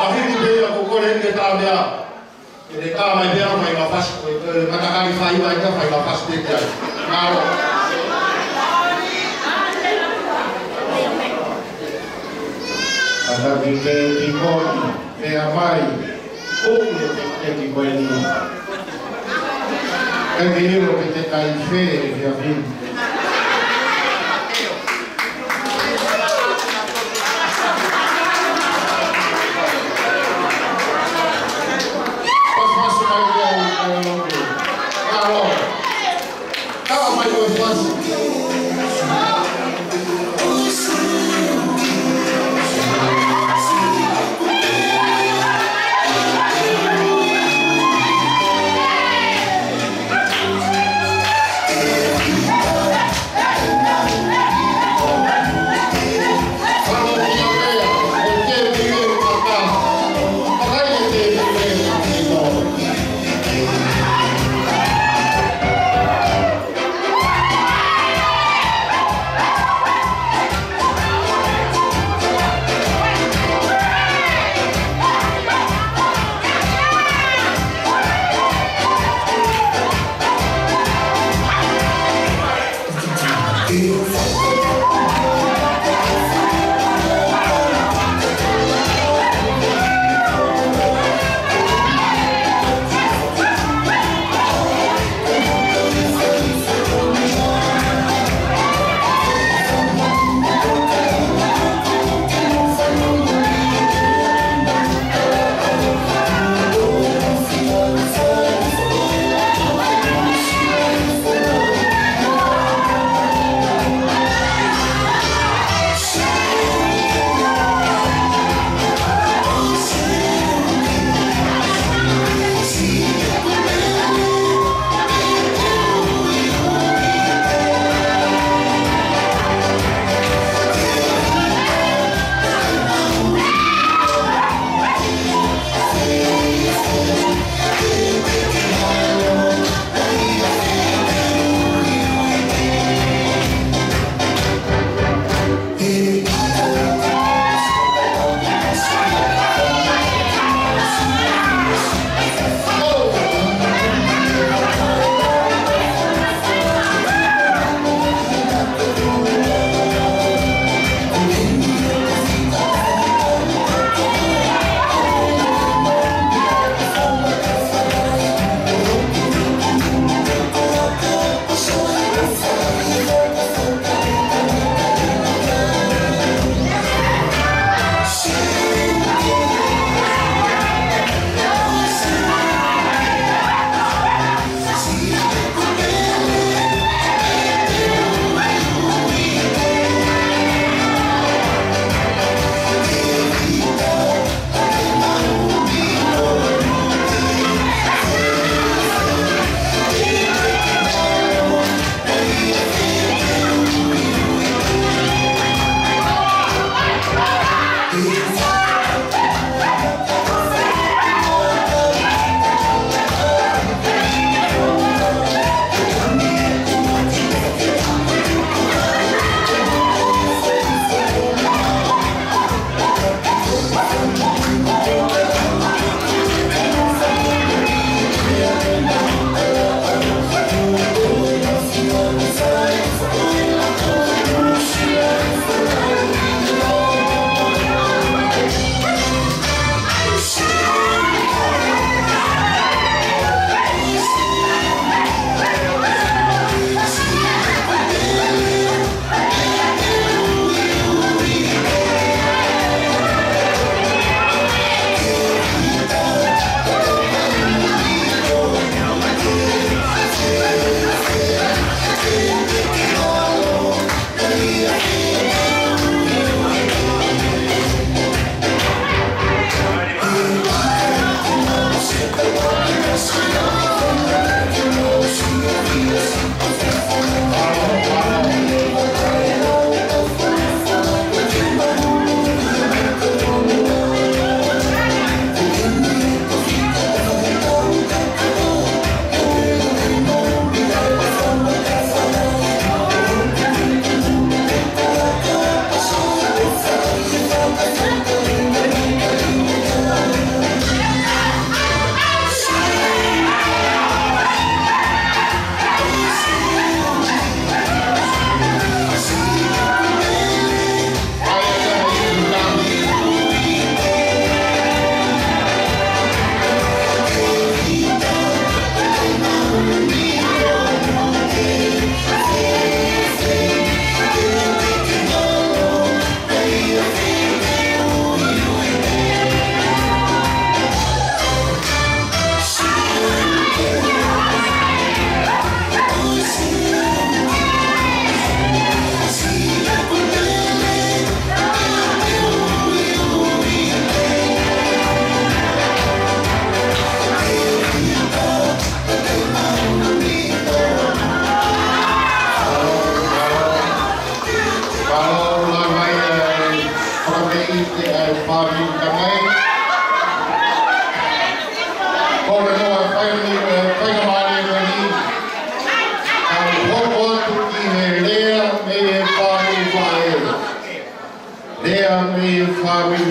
Ahiri que está vea. Ele tá mais bem, vai lá faz, kata-kali fai vai dia vai lá faz dia. Claro. Ada kita tikon, vai. O que vai ni. Aquilo que te cai feio, já vi. Oh,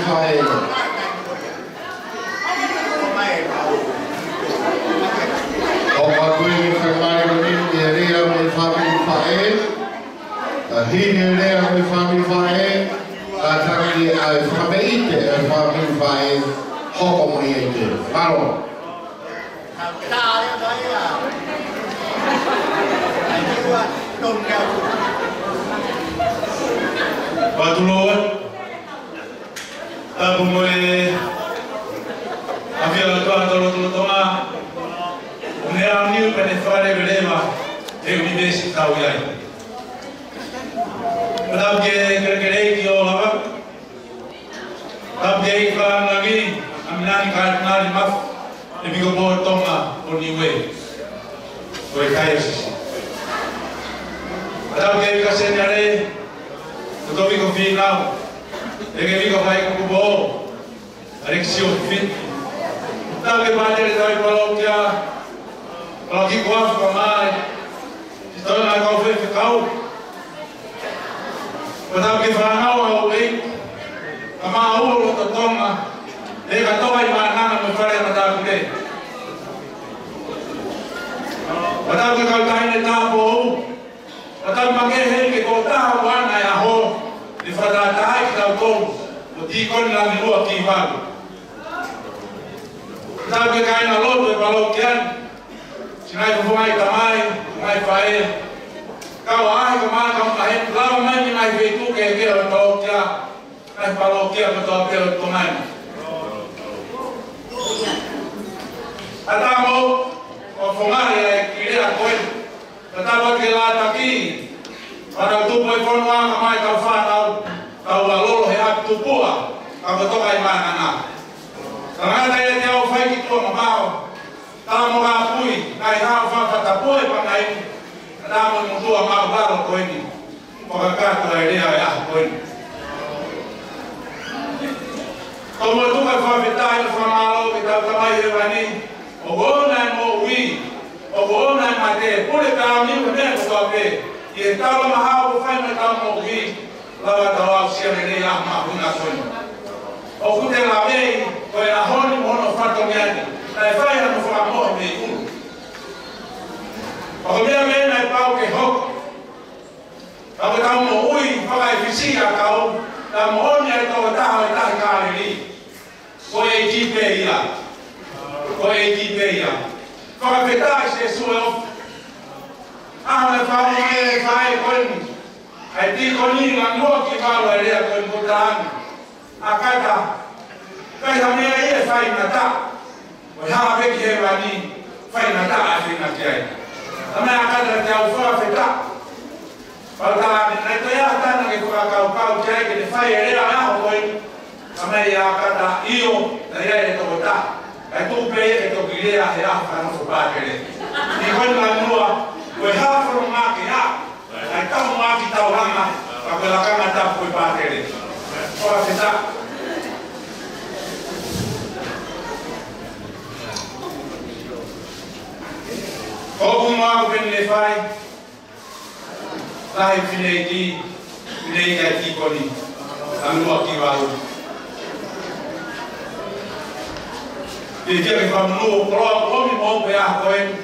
whae. O patui me whakai rani e rea me whamiri whae. Hine rea me whamiri whae. A tangi a whameite e whamiri whae. Hoko mai e te. Maro. Patuloan, tapu moe avia la tua tolotonga, ne aniu pene fare velema e univesi tau iai. Tau ke kerkerei ki o lava, tau ke i whanangi, aminani kātunari mafu, e miko mō tonga o niwe, o e kai asisi. Tau ke i kasene are, Tô vivo final, ele vive vai com o bom, a lexio fit. Tá que vai ele vai para que gosta com mais, estou na café ficou. Mas tá que vai não é o bem, a mal o outro toma, ele vai tomar e vai na me fare na tá com ele. Mas tá que vai cair na bom. Akan mangehe ke kota wana ya ho di fadata ai ka ko di kon la ni lo ki vago ta ke kai na lo de balokian sinai ko mai tamai mai fae ka ai ko mai ka mai la mai ni mai ve tu ke balokia ai balokia ko to pe to mai atamo o fomare ki le a ko Tatawa ke la taki, para tu poi fonwa kamai kau whanau, kau walolo he atu pua, kau toka i mana na. Tangata e te au whai ki tua mamao, tamo ngā pui, ngai hao whawhata pui pa ngai, tamo mutua mau garo koini, pokakato e rea e aho koini. Tomo tuka whawhetai na whamalo ki tau tamai he wani, o gona e mo ui, o bona mate pule ka mi me ko pe e tala maha o fai me ka mo gi la ta wa sia ne ya ma una ko o fute la ve ko na honi mo no fato mi ani na fai na mo fa mo me ku o me me na pa o ke ho ka ka mo ui pa ka fisia ka o ta mo ni ai to ta ka ni ko e ji pe ya ko e ji pe ya Para petar este suelo, me fai con, ai ti con la no che va la idea con botan, a cada, kai me e fai nata, o ha ve che vani, fai nata a fina che. A me a cada te au fa petar. Para na to ya ta na che ka che fai idea a poi, a me ya cada io, la idea de botan. Ai tu pe e to gilea e a fa no fa kere ni kon la nua we ha fro ma ke a ai ta ma ki ta hanga ka ko la ka ta ko pa kere ora feta o ma ben le fai lai finiti nei ga ti koni anu ki wa Dia ke famnu pro mi mo pe a koen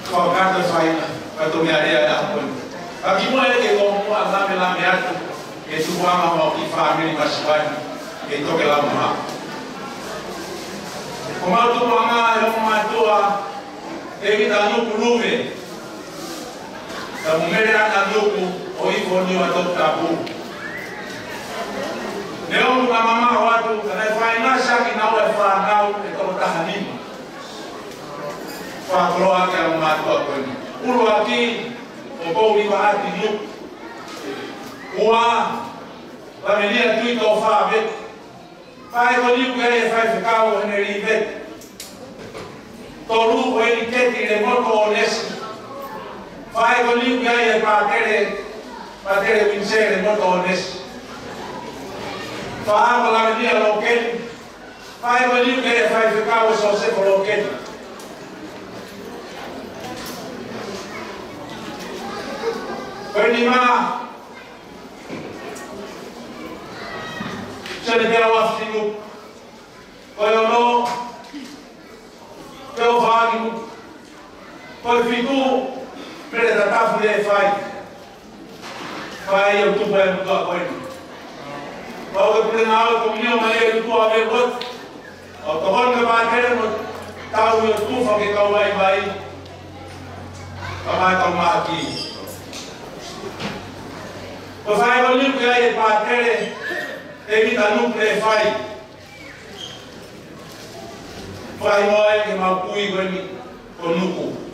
ko ka to faina ka to mi area da koen aki mo ele ke ko mo asa me la me atu ke tu wa ma mo ki family masibani ke to ke la ma ko ma tu ma yo ma tu a e ta no kulume ta mo me na no ku o i ko ni wa to ta ku Leo na mama watu anaifanya shaki na wale farangau etoka tahanima. Kwa kroa ke mama kwa kwani. Ulu aki obo uliwa hati yu. Uwa familia tu ito fa bet. Fai ko ni kere fai fikao heneri bet. Tolu ko ni keti le moto onesi. Fai ko ni kere pa tere winsere moto onesi. Faham la dia local, fai vali que fai ficar o só se coloque. Pernima, Se le dea wafinu. Koe ono. Teo whākimu. Koe whitu. Pere ta tafu le whai. Whai au tupa e mutua koe. Pau ke pere ngā au kominio mai e lutua me kot. O tohon ke pātere mo tau i o tufa ke kau vai vai. Kamai kau maa ki. Ko whai o liu ke ai e pātere e mita nuku e whai. Whai moe ke mau kui koe ni o nuku.